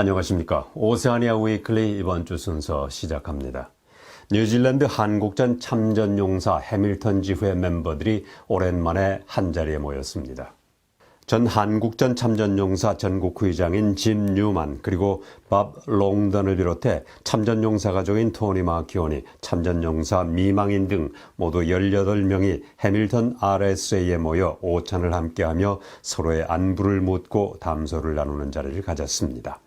안녕하십니까. 오세아니아 위클리 이번 주 순서 시작합니다. 뉴질랜드 한국전 참전용사 해밀턴 지회 멤버들이 오랜만에 한자리에 모였습니다. 전 한국전 참전용사 전국의장인 짐 뉴만 그리고 밥 롱던을 비롯해 참전용사 가족인 토니 마키오니, 참전용사 미망인 등 모두 18명이 해밀턴 RSA에 모여 오찬을 함께하며 서로의 안부를 묻고 담소를 나누는 자리를 가졌습니다.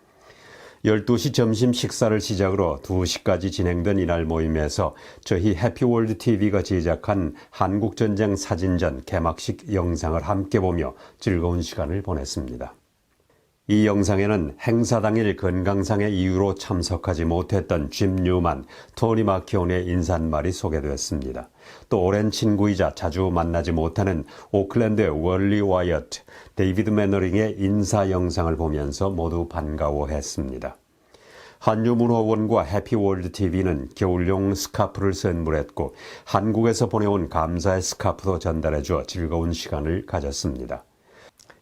12시 점심 식사를 시작으로 2시까지 진행된 이날 모임에서 저희 해피월드 TV가 제작한 한국전쟁 사진전 개막식 영상을 함께 보며 즐거운 시간을 보냈습니다. 이 영상에는 행사 당일 건강상의 이유로 참석하지 못했던 짐 뉴만, 토니 마키온의 인사말이 소개됐습니다. 또 오랜 친구이자 자주 만나지 못하는 오클랜드의 월리 와이어트, 데이비드 매너링의 인사 영상을 보면서 모두 반가워했습니다. 한유문화원과 해피월드 TV는 겨울용 스카프를 선물했고 한국에서 보내온 감사의 스카프도 전달해주어 즐거운 시간을 가졌습니다.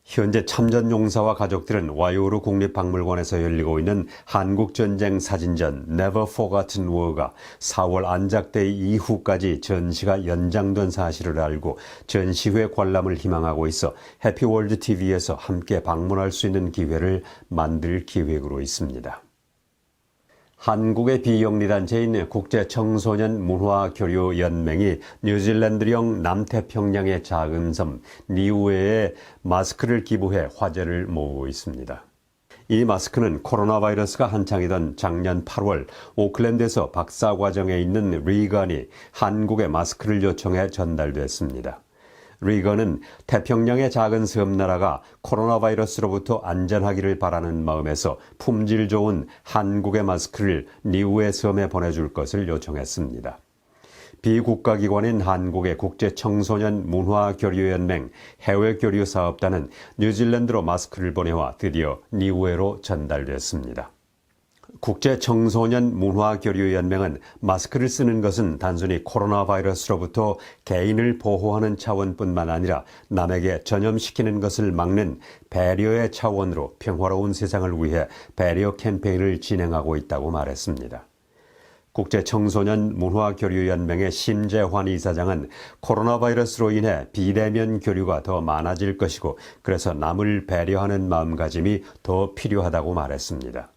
현재 참전용사와 가족들은 와이오루 국립박물관에서 열리고 있는 한국전쟁 사진전 Never Forgotten War가 4월 안작데이 이후까지 전시가 연장된 사실을 알고 전시회 관람을 희망하고 있어 해피월드 TV에서 함께 방문할 수 있는 기회를 만들 계획으로 있습니다. 한국의 비영리단체인 국제청소년문화교류연맹이 뉴질랜드령 남태평양의 작은 섬 니우에에 마스크를 기부해 화제를 모으고 있습니다. 이 마스크는 코로나 바이러스가 한창이던 작년 8월 오클랜드에서 박사과정에 있는 리건이 한국에 마스크를 요청해 전달됐습니다. 리건은 태평양의 작은 섬나라가 코로나 바이러스로부터 안전하기를 바라는 마음에서 품질 좋은 한국의 마스크를 니우에 섬에 보내줄 것을 요청했습니다. 비국가기관인 한국의 국제청소년문화교류연맹 해외교류사업단은 뉴질랜드로 마스크를 보내와 드디어 니우에로 전달됐습니다. 국제청소년문화교류연맹은 마스크를 쓰는 것은 단순히 코로나 바이러스로부터 개인을 보호하는 차원뿐만 아니라 남에게 전염시키는 것을 막는 배려의 차원으로 평화로운 세상을 위해 배려 캠페인을 진행하고 있다고 말했습니다. 국제청소년문화교류연맹의 심재환 이사장은 코로나 바이러스로 인해 비대면 교류가 더 많아질 것이고 그래서 남을 배려하는 마음가짐이 더 필요하다고 말했습니다.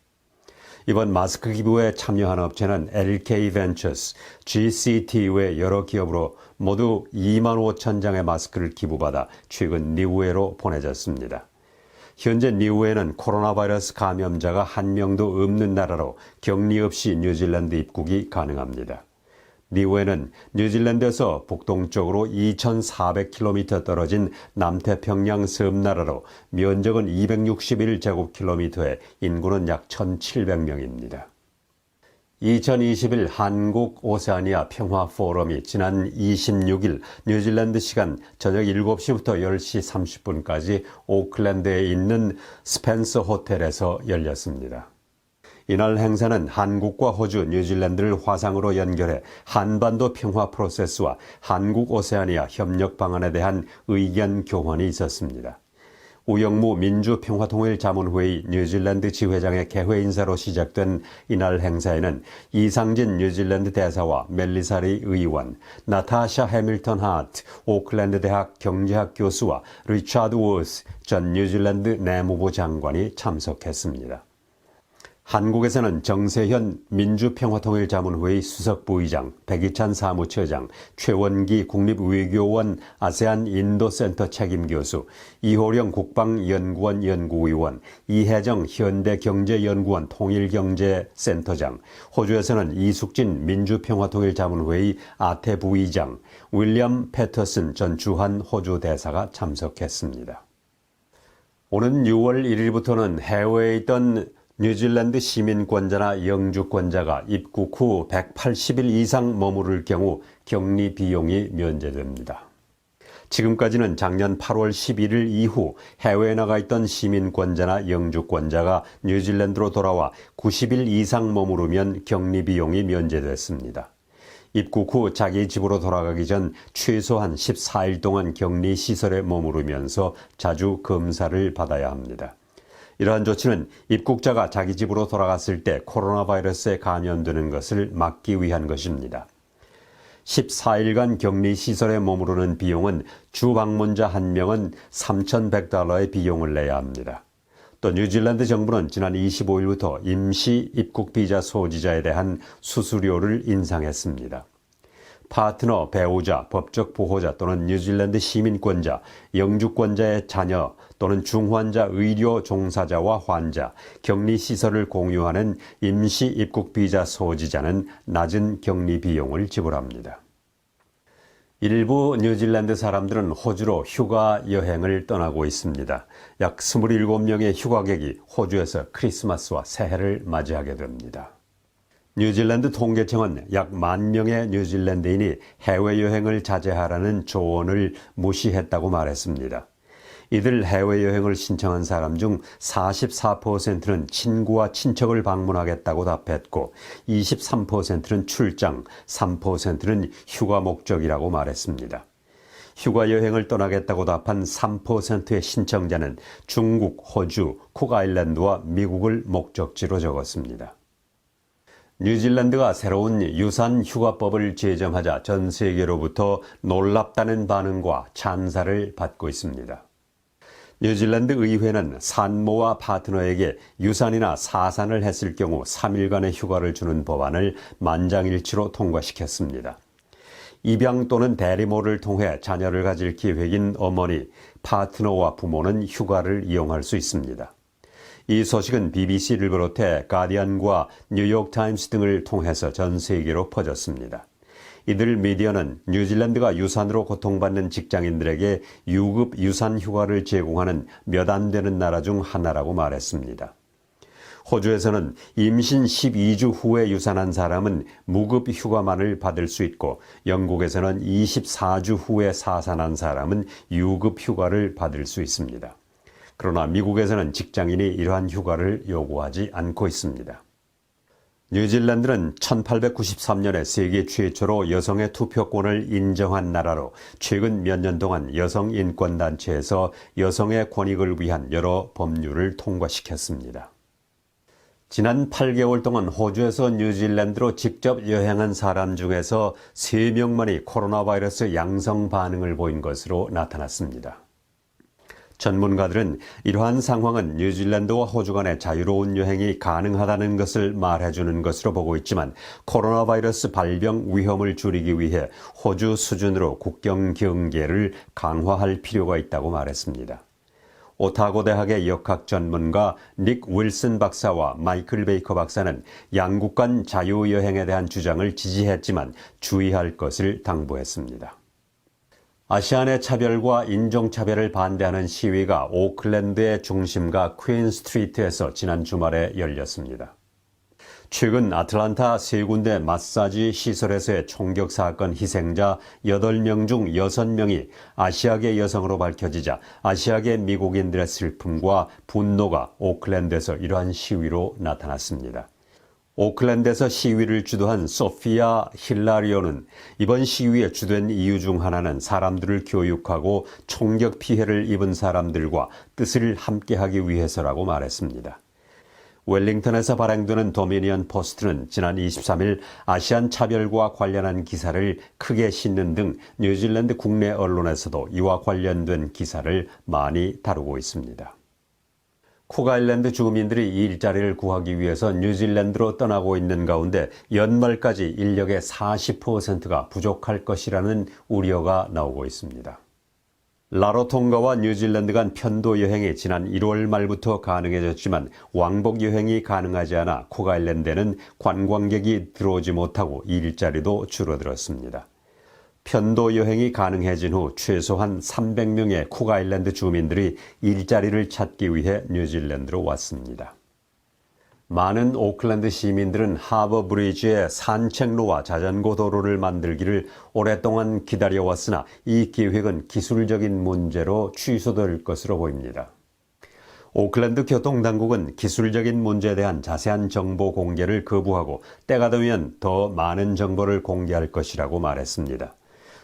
이번 마스크 기부에 참여한 업체는 LK벤처스, GCT 외 여러 기업으로 모두 2만 5천 장의 마스크를 기부받아 최근 니우에로 보내졌습니다. 현재 니우에는 코로나 바이러스 감염자가 한 명도 없는 나라로 격리 없이 뉴질랜드 입국이 가능합니다. 니우에는 뉴질랜드에서 북동쪽으로 2,400km 떨어진 남태평양 섬나라로 면적은 261제곱킬로미터에 인구는 약 1,700명입니다. 2021 한국 오세아니아 평화 포럼이 지난 26일 뉴질랜드 시간 저녁 7시부터 10시 30분까지 오클랜드에 있는 스펜서 호텔에서 열렸습니다. 이날 행사는 한국과 호주, 뉴질랜드를 화상으로 연결해 한반도 평화 프로세스와 한국 오세아니아 협력 방안에 대한 의견 교환이 있었습니다. 우영무 민주평화통일자문회의 뉴질랜드 지회장의 개회 인사로 시작된 이날 행사에는 이상진 뉴질랜드 대사와 멜리사리 의원, 나타샤 해밀턴 하트 오클랜드 대학 경제학 교수와 리차드 워스 전 뉴질랜드 내무부 장관이 참석했습니다. 한국에서는 정세현 민주평화통일자문회의 수석부의장, 백이찬 사무처장, 최원기 국립외교원 아세안 인도센터 책임교수, 이호령 국방연구원 연구위원, 이혜정 현대경제연구원 통일경제센터장, 호주에서는 이숙진 민주평화통일자문회의 아태부의장, 윌리엄 패터슨 전 주한 호주 대사가 참석했습니다. 오는 6월 1일부터는 해외에 있던 뉴질랜드 시민권자나 영주권자가 입국 후 180일 이상 머무를 경우 격리 비용이 면제됩니다. 지금까지는 작년 8월 11일 이후 해외에 나가 있던 시민권자나 영주권자가 뉴질랜드로 돌아와 90일 이상 머무르면 격리 비용이 면제됐습니다. 입국 후 자기 집으로 돌아가기 전 최소한 14일 동안 격리시설에 머무르면서 자주 검사를 받아야 합니다. 이러한 조치는 입국자가 자기 집으로 돌아갔을 때 코로나 바이러스에 감염되는 것을 막기 위한 것입니다. 14일간 격리시설에 머무르는 비용은 주 방문자 1명은 $3,100의 비용을 내야 합니다. 또 뉴질랜드 정부는 지난 25일부터 임시 입국 비자 소지자에 대한 수수료를 인상했습니다. 파트너, 배우자, 법적 보호자 또는 뉴질랜드 시민권자, 영주권자의 자녀 또는 중환자 의료 종사자와 환자, 격리시설을 공유하는 임시 입국 비자 소지자는 낮은 격리 비용을 지불합니다. 일부 뉴질랜드 사람들은 호주로 휴가 여행을 떠나고 있습니다. 약 27명의 휴가객이 호주에서 크리스마스와 새해를 맞이하게 됩니다. 뉴질랜드 통계청은 약 10,000명의 뉴질랜드인이 해외여행을 자제하라는 조언을 무시했다고 말했습니다. 이들 해외여행을 신청한 사람 중 44%는 친구와 친척을 방문하겠다고 답했고 23%는 출장, 3%는 휴가 목적이라고 말했습니다. 휴가 여행을 떠나겠다고 답한 3%의 신청자는 중국, 호주, 쿡아일랜드와 미국을 목적지로 적었습니다. 뉴질랜드가 새로운 유산 휴가법을 제정하자 전 세계로부터 놀랍다는 반응과 찬사를 받고 있습니다. 뉴질랜드 의회는 산모와 파트너에게 유산이나 사산을 했을 경우 3일간의 휴가를 주는 법안을 만장일치로 통과시켰습니다. 입양 또는 대리모를 통해 자녀를 가질 계획인 어머니, 파트너와 부모는 휴가를 이용할 수 있습니다. 이 소식은 BBC를 비롯해 가디언과 뉴욕타임스 등을 통해서 전 세계로 퍼졌습니다. 이들 미디어는 뉴질랜드가 유산으로 고통받는 직장인들에게 유급 유산 휴가를 제공하는 몇 안 되는 나라 중 하나라고 말했습니다. 호주에서는 임신 12주 후에 유산한 사람은 무급 휴가만을 받을 수 있고 영국에서는 24주 후에 사산한 사람은 유급 휴가를 받을 수 있습니다. 그러나 미국에서는 직장인이 이러한 휴가를 요구하지 않고 있습니다. 뉴질랜드는 1893년에 세계 최초로 여성의 투표권을 인정한 나라로 최근 몇 년 동안 여성 인권단체에서 여성의 권익을 위한 여러 법률을 통과시켰습니다. 지난 8개월 동안 호주에서 뉴질랜드로 직접 여행한 사람 중에서 3명만이 코로나 바이러스 양성 반응을 보인 것으로 나타났습니다. 전문가들은 이러한 상황은 뉴질랜드와 호주 간의 자유로운 여행이 가능하다는 것을 말해주는 것으로 보고 있지만 코로나 바이러스 발병 위험을 줄이기 위해 호주 수준으로 국경 경계를 강화할 필요가 있다고 말했습니다. 오타고 대학의 역학 전문가 닉 윌슨 박사와 마이클 베이커 박사는 양국 간 자유여행에 대한 주장을 지지했지만 주의할 것을 당부했습니다. 아시안의 차별과 인종차별을 반대하는 시위가 오클랜드의 중심가 퀸 스트리트에서 지난 주말에 열렸습니다. 최근 아틀란타 3군데 마사지 시설에서의 총격 사건 희생자 8명 중 6명이 아시아계 여성으로 밝혀지자 아시아계 미국인들의 슬픔과 분노가 오클랜드에서 이러한 시위로 나타났습니다. 오클랜드에서 시위를 주도한 소피아 힐라리오는 이번 시위에 주된 이유 중 하나는 사람들을 교육하고 총격 피해를 입은 사람들과 뜻을 함께하기 위해서라고 말했습니다. 웰링턴에서 발행되는 도미니언 포스트는 지난 23일 아시안 차별과 관련한 기사를 크게 싣는 등 뉴질랜드 국내 언론에서도 이와 관련된 기사를 많이 다루고 있습니다. 쿡아일랜드 주민들이 일자리를 구하기 위해서 뉴질랜드로 떠나고 있는 가운데 연말까지 인력의 40%가 부족할 것이라는 우려가 나오고 있습니다. 라로통가와 뉴질랜드 간 편도 여행이 지난 1월 말부터 가능해졌지만 왕복 여행이 가능하지 않아 쿡아일랜드에는 관광객이 들어오지 못하고 일자리도 줄어들었습니다. 편도 여행이 가능해진 후 최소한 300명의 쿡아일랜드 주민들이 일자리를 찾기 위해 뉴질랜드로 왔습니다. 많은 오클랜드 시민들은 하버 브리지에 산책로와 자전거 도로를 만들기를 오랫동안 기다려왔으나 이 계획은 기술적인 문제로 취소될 것으로 보입니다. 오클랜드 교통당국은 기술적인 문제에 대한 자세한 정보 공개를 거부하고 때가 되면 더 많은 정보를 공개할 것이라고 말했습니다.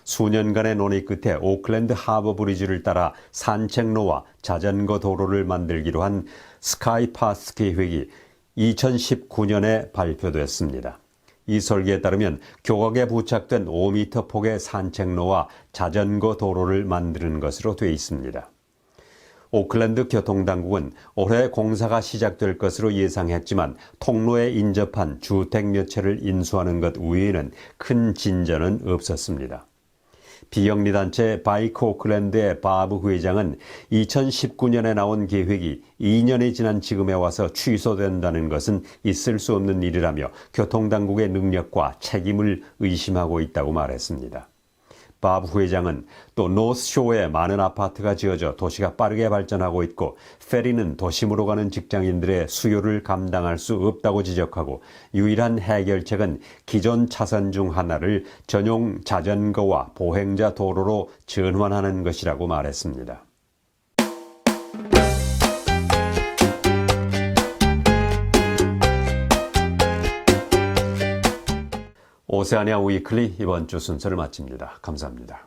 수년간의 논의 끝에 오클랜드 하버 브리지를 따라 산책로와 자전거 도로를 만들기로 한 스카이파스 계획이 2019년에 발표됐습니다. 이 설계에 따르면 교각에 부착된 5m 폭의 산책로와 자전거 도로를 만드는 것으로 되어 있습니다. 오클랜드 교통당국은 올해 공사가 시작될 것으로 예상했지만 통로에 인접한 주택 몇 채를 인수하는 것 외에는 큰 진전은 없었습니다. 비영리단체 바이크 오클랜드의 바브 회장은 2019년에 나온 계획이 2년이 지난 지금에 와서 취소된다는 것은 있을 수 없는 일이라며 교통당국의 능력과 책임을 의심하고 있다고 말했습니다. 바브 회장은 또 노스쇼어에 많은 아파트가 지어져 도시가 빠르게 발전하고 있고 페리는 도심으로 가는 직장인들의 수요를 감당할 수 없다고 지적하고 유일한 해결책은 기존 차선 중 하나를 전용 자전거와 보행자 도로로 전환하는 것이라고 말했습니다. 오세아니아 위클리 이번 주 순서를 마칩니다. 감사합니다.